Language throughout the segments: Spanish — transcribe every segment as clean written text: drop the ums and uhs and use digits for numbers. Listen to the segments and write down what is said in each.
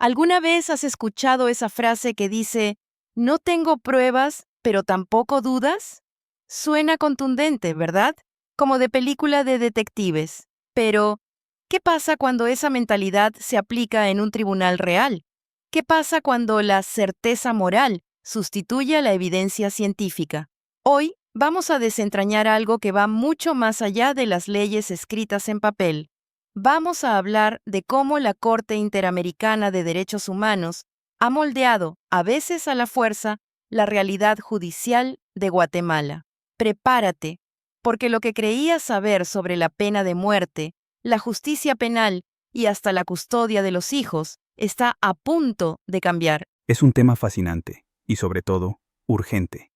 ¿Alguna vez has escuchado esa frase que dice, no tengo pruebas, pero tampoco dudas? Suena contundente, ¿verdad? Como de película de detectives. Pero, ¿qué pasa cuando esa mentalidad se aplica en un tribunal real? ¿Qué pasa cuando la certeza moral sustituye a la evidencia científica? Hoy vamos a desentrañar algo que va mucho más allá de las leyes escritas en papel. Vamos a hablar de cómo la Corte Interamericana de Derechos Humanos ha moldeado, a veces a la fuerza, la realidad judicial de Guatemala. Prepárate, porque lo que creías saber sobre la pena de muerte, la justicia penal y hasta la custodia de los hijos está a punto de cambiar. Es un tema fascinante y, sobre todo, urgente.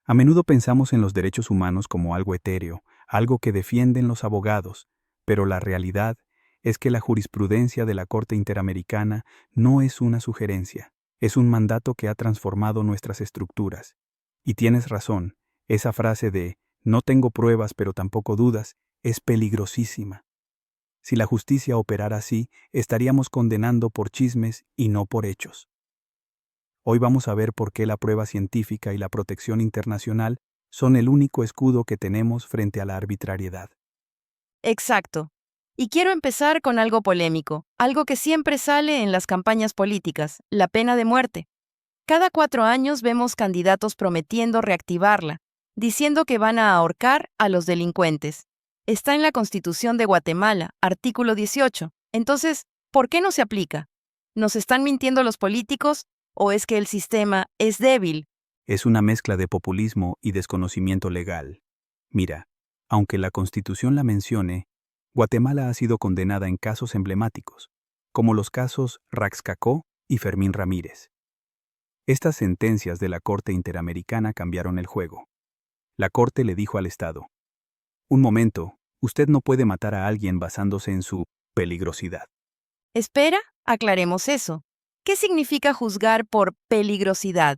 A menudo pensamos en los derechos humanos como algo etéreo, algo que defienden los abogados, pero la realidad es que la jurisprudencia de la Corte Interamericana no es una sugerencia, es un mandato que ha transformado nuestras estructuras. Y tienes razón, esa frase de «no tengo pruebas pero tampoco dudas» es peligrosísima. Si la justicia operara así, estaríamos condenando por chismes y no por hechos. Hoy vamos a ver por qué la prueba científica y la protección internacional son el único escudo que tenemos frente a la arbitrariedad. Exacto. Y quiero empezar con algo polémico, algo que siempre sale en las campañas políticas, la pena de muerte. Cada 4 años vemos candidatos prometiendo reactivarla, diciendo que van a ahorcar a los delincuentes. Está en la Constitución de Guatemala, artículo 18. Entonces, ¿por qué no se aplica? ¿Nos están mintiendo los políticos o es que el sistema es débil? Es una mezcla de populismo y desconocimiento legal. Mira, aunque la Constitución la mencione, Guatemala ha sido condenada en casos emblemáticos, como los casos Raxcacó y Fermín Ramírez. Estas sentencias de la Corte Interamericana cambiaron el juego. La Corte le dijo al Estado: un momento, usted no puede matar a alguien basándose en su peligrosidad. Espera, aclaremos eso. ¿Qué significa juzgar por peligrosidad?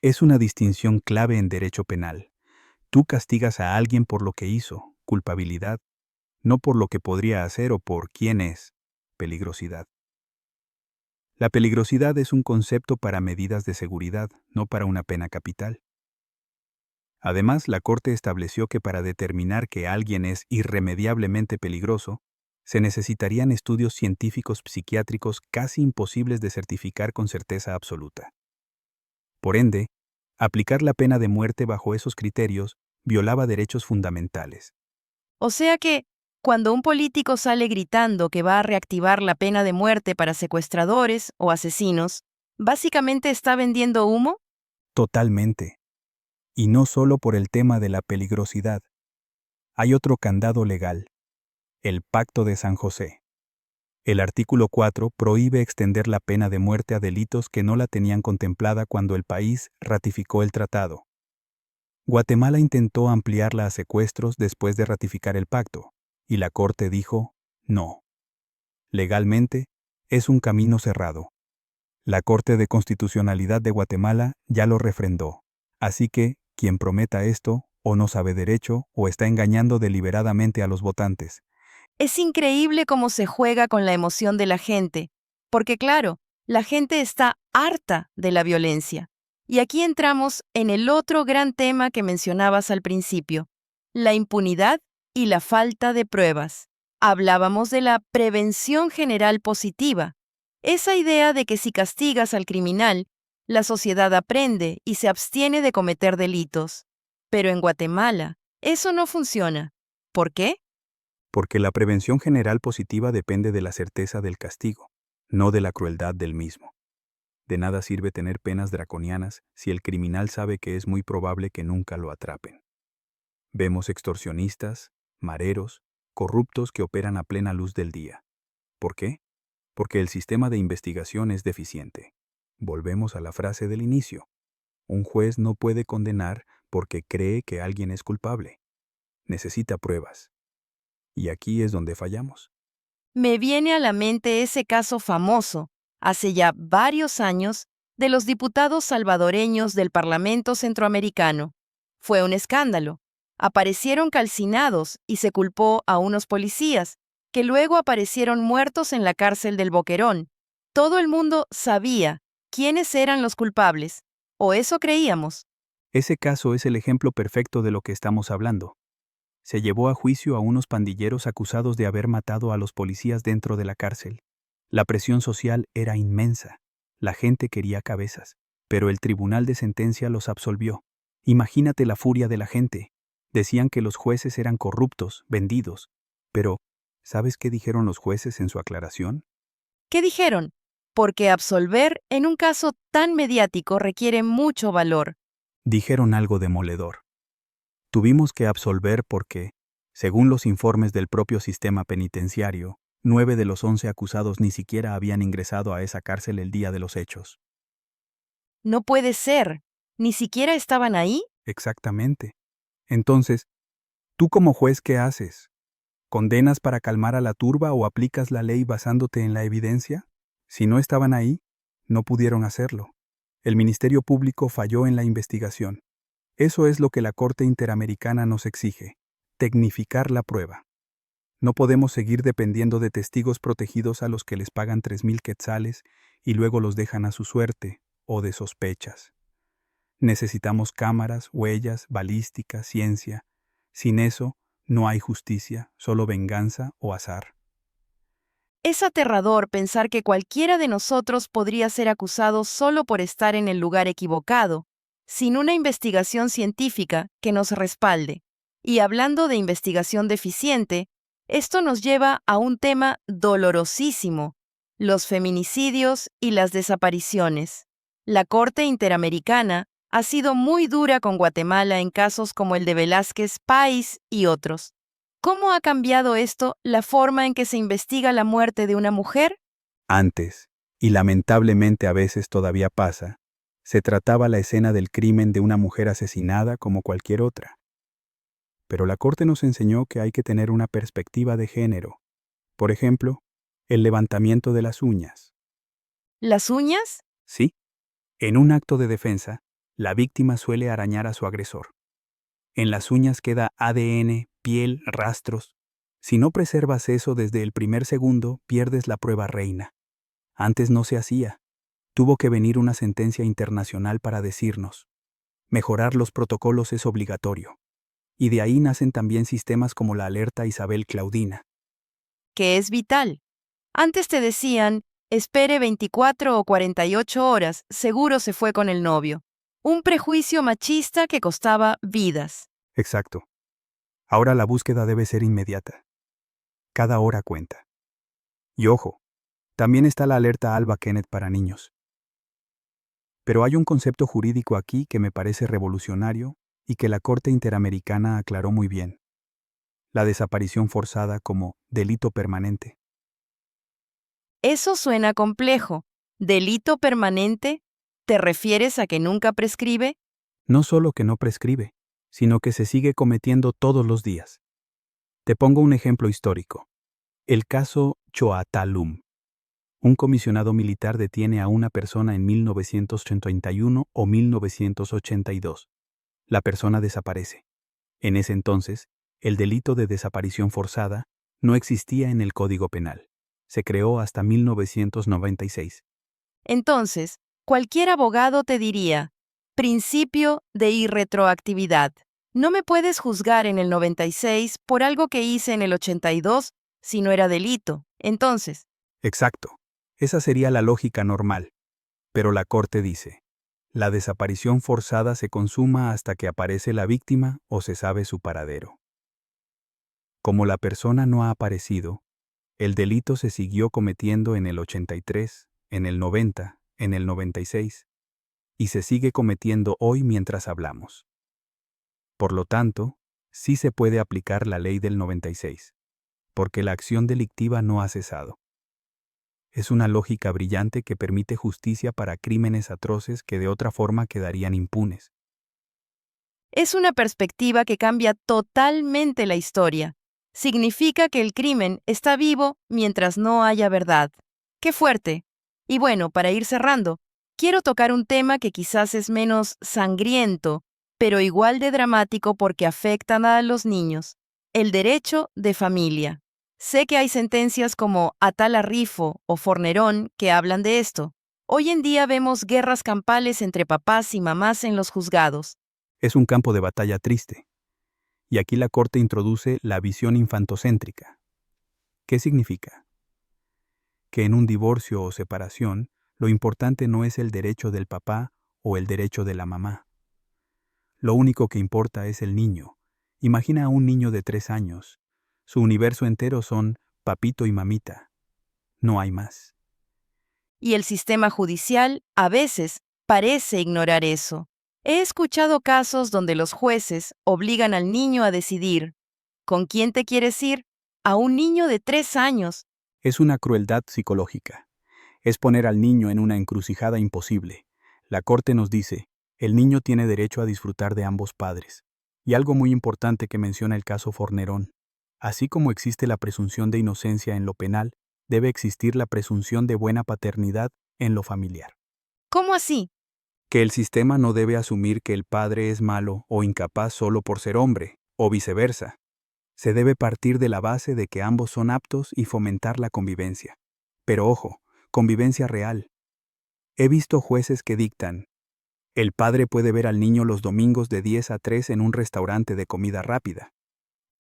Es una distinción clave en derecho penal. Tú castigas a alguien por lo que hizo, culpabilidad, no por lo que podría hacer o por quién es, peligrosidad. La peligrosidad es un concepto para medidas de seguridad, no para una pena capital. Además, la Corte estableció que para determinar que alguien es irremediablemente peligroso, se necesitarían estudios científicos psiquiátricos casi imposibles de certificar con certeza absoluta. Por ende, aplicar la pena de muerte bajo esos criterios violaba derechos fundamentales. O sea que, cuando un político sale gritando que va a reactivar la pena de muerte para secuestradores o asesinos, ¿básicamente está vendiendo humo? Totalmente. Y no solo por el tema de la peligrosidad. Hay otro candado legal: el Pacto de San José. El artículo 4 prohíbe extender la pena de muerte a delitos que no la tenían contemplada cuando el país ratificó el tratado. Guatemala intentó ampliarla a secuestros después de ratificar el pacto, y la Corte dijo no. Legalmente, es un camino cerrado. La Corte de Constitucionalidad de Guatemala ya lo refrendó. Así que, quien prometa esto, o no sabe derecho, o está engañando deliberadamente a los votantes. Es increíble cómo se juega con la emoción de la gente, porque claro, la gente está harta de la violencia. Y aquí entramos en el otro gran tema que mencionabas al principio, la impunidad y la falta de pruebas. Hablábamos de la prevención general positiva, esa idea de que si castigas al criminal, la sociedad aprende y se abstiene de cometer delitos. Pero en Guatemala, eso no funciona. ¿Por qué? Porque la prevención general positiva depende de la certeza del castigo, no de la crueldad del mismo. De nada sirve tener penas draconianas si el criminal sabe que es muy probable que nunca lo atrapen. Vemos extorsionistas, mareros, corruptos que operan a plena luz del día. ¿Por qué? Porque el sistema de investigación es deficiente. Volvemos a la frase del inicio. Un juez no puede condenar porque cree que alguien es culpable. Necesita pruebas. Y aquí es donde fallamos. Me viene a la mente ese caso famoso, hace ya varios años, de los diputados salvadoreños del Parlamento Centroamericano. Fue un escándalo. Aparecieron calcinados y se culpó a unos policías, que luego aparecieron muertos en la cárcel del Boquerón. Todo el mundo sabía quiénes eran los culpables, o eso creíamos. Ese caso es el ejemplo perfecto de lo que estamos hablando. Se llevó a juicio a unos pandilleros acusados de haber matado a los policías dentro de la cárcel. La presión social era inmensa. La gente quería cabezas, pero el tribunal de sentencia los absolvió. Imagínate la furia de la gente. Decían que los jueces eran corruptos, vendidos. Pero, ¿sabes qué dijeron los jueces en su aclaración? ¿Qué dijeron? Porque absolver en un caso tan mediático requiere mucho valor. Dijeron algo demoledor. Tuvimos que absolver porque, según los informes del propio sistema penitenciario, 9 de los 11 acusados ni siquiera habían ingresado a esa cárcel el día de los hechos. No puede ser. ¿Ni siquiera estaban ahí? Exactamente. Entonces, ¿tú como juez qué haces? ¿Condenas para calmar a la turba o aplicas la ley basándote en la evidencia? Si no estaban ahí, no pudieron hacerlo. El Ministerio Público falló en la investigación. Eso es lo que la Corte Interamericana nos exige: tecnificar la prueba. No podemos seguir dependiendo de testigos protegidos a los que les pagan 3,000 quetzales y luego los dejan a su suerte, o de sospechas. Necesitamos cámaras, huellas, balística, ciencia. Sin eso, no hay justicia, solo venganza o azar. Es aterrador pensar que cualquiera de nosotros podría ser acusado solo por estar en el lugar equivocado, sin una investigación científica que nos respalde. Y hablando de investigación deficiente, esto nos lleva a un tema dolorosísimo: los feminicidios y las desapariciones. La Corte Interamericana ha sido muy dura con Guatemala en casos como el de Velázquez Páez y otros. ¿Cómo ha cambiado esto la forma en que se investiga la muerte de una mujer? Antes, y lamentablemente a veces todavía pasa, se trataba la escena del crimen de una mujer asesinada como cualquier otra. Pero la Corte nos enseñó que hay que tener una perspectiva de género. Por ejemplo, el levantamiento de las uñas. ¿Las uñas? Sí, en un acto de defensa, la víctima suele arañar a su agresor. En las uñas queda ADN, piel, rastros. Si no preservas eso desde el primer segundo, pierdes la prueba reina. Antes no se hacía. Tuvo que venir una sentencia internacional para decirnos: mejorar los protocolos es obligatorio. Y de ahí nacen también sistemas como la alerta Isabel Claudina. Que es vital. Antes te decían, espere 24 o 48 horas, seguro se fue con el novio. Un prejuicio machista que costaba vidas. Exacto. Ahora la búsqueda debe ser inmediata. Cada hora cuenta. Y ojo, también está la alerta Alba Kenneth para niños. Pero hay un concepto jurídico aquí que me parece revolucionario y que la Corte Interamericana aclaró muy bien: la desaparición forzada como delito permanente. Eso suena complejo. ¿Delito permanente? ¿Te refieres a que nunca prescribe? No solo que no prescribe, sino que se sigue cometiendo todos los días. Te pongo un ejemplo histórico. El caso Choatalum. Un comisionado militar detiene a una persona en 1981 o 1982. La persona desaparece. En ese entonces, el delito de desaparición forzada no existía en el Código Penal. Se creó hasta 1996. Entonces, cualquier abogado te diría: principio de irretroactividad. No me puedes juzgar en el 96 por algo que hice en el 82 si no era delito. Entonces, Exacto. Esa sería la lógica normal. Pero la Corte dice: la desaparición forzada se consuma hasta que aparece la víctima o se sabe su paradero. Como la persona no ha aparecido, el delito se siguió cometiendo en el 83, en el 90, en el 96, y se sigue cometiendo hoy mientras hablamos. Por lo tanto, sí se puede aplicar la ley del 96, porque la acción delictiva no ha cesado. Es una lógica brillante que permite justicia para crímenes atroces que de otra forma quedarían impunes. es una perspectiva que cambia totalmente la historia. Significa que el crimen está vivo mientras no haya verdad. ¡Qué fuerte! Y bueno, para ir cerrando, quiero tocar un tema que quizás es menos sangriento, pero igual de dramático porque afecta a los niños: el derecho de familia. Sé que hay sentencias como Atala Rifo o Fornerón que hablan de esto. Hoy en día vemos guerras campales entre papás y mamás en los juzgados. Es un campo de batalla triste. Y aquí la Corte introduce la visión infantocéntrica. ¿Qué significa? Que en un divorcio o separación, lo importante no es el derecho del papá o el derecho de la mamá. Lo único que importa es el niño. Imagina a un niño de 3 años. Su universo entero son papito y mamita. No hay más. Y el sistema judicial, a veces, parece ignorar eso. He escuchado casos donde los jueces obligan al niño a decidir. ¿Con quién te quieres ir? A un niño de 3 años. Es una crueldad psicológica. Es poner al niño en una encrucijada imposible. La Corte nos dice, el niño tiene derecho a disfrutar de ambos padres. Y algo muy importante que menciona el caso Fornerón. Así como existe la presunción de inocencia en lo penal, debe existir la presunción de buena paternidad en lo familiar. ¿Cómo así? Que el sistema no debe asumir que el padre es malo o incapaz solo por ser hombre, o viceversa. Se debe partir de la base de que ambos son aptos y fomentar la convivencia. Pero ojo, convivencia real. He visto jueces que dictan, el padre puede ver al niño los domingos de 10 a 3 en un restaurante de comida rápida.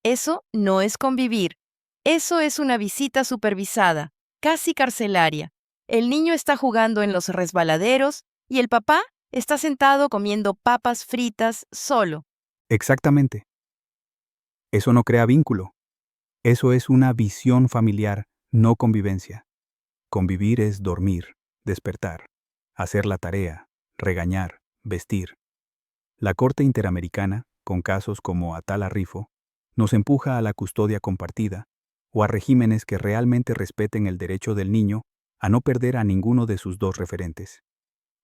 Eso no es convivir. Eso es una visita supervisada, casi carcelaria. El niño está jugando en los resbaladeros y el papá está sentado comiendo papas fritas solo. Exactamente. Eso no crea vínculo. Eso es una visión familiar, no convivencia. Convivir es dormir, despertar, hacer la tarea, regañar, vestir. La Corte Interamericana, con casos como Atala Rifo, nos empuja a la custodia compartida o a regímenes que realmente respeten el derecho del niño a no perder a ninguno de sus dos referentes.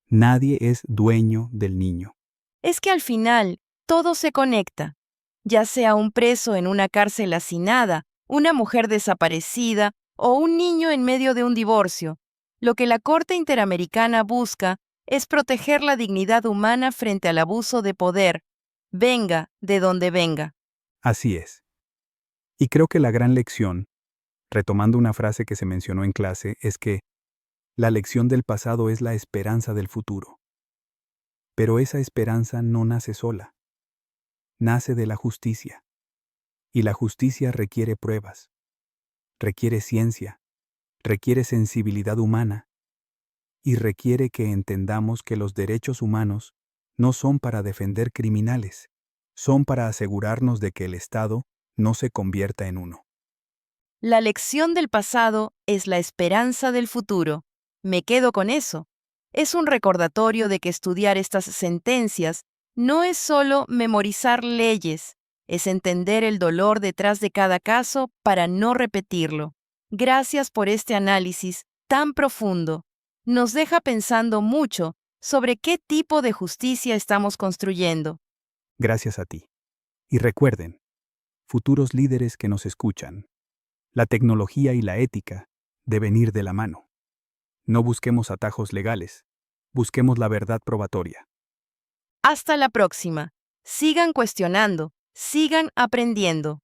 Nadie es dueño del niño. Es que al final todo se conecta. Ya sea un preso en una cárcel hacinada, una mujer desaparecida o un niño en medio de un divorcio. Lo que la Corte Interamericana busca es proteger la dignidad humana frente al abuso de poder, venga de donde venga. Así es. Y creo que la gran lección, retomando una frase que se mencionó en clase, es que la lección del pasado es la esperanza del futuro. Pero esa esperanza no nace sola. Nace de la justicia. Y la justicia requiere pruebas, requiere ciencia, requiere sensibilidad humana y requiere que entendamos que los derechos humanos no son para defender criminales, son para asegurarnos de que el Estado no se convierta en uno. La lección del pasado es la esperanza del futuro. Me quedo con eso. Es un recordatorio de que estudiar estas sentencias no es solo memorizar leyes, es entender el dolor detrás de cada caso para no repetirlo. Gracias por este análisis tan profundo. Nos deja pensando mucho sobre qué tipo de justicia estamos construyendo. Gracias a ti. Y recuerden, futuros líderes que nos escuchan, la tecnología y la ética deben ir de la mano. No busquemos atajos legales, busquemos la verdad probatoria. Hasta la próxima. Sigan cuestionando, sigan aprendiendo.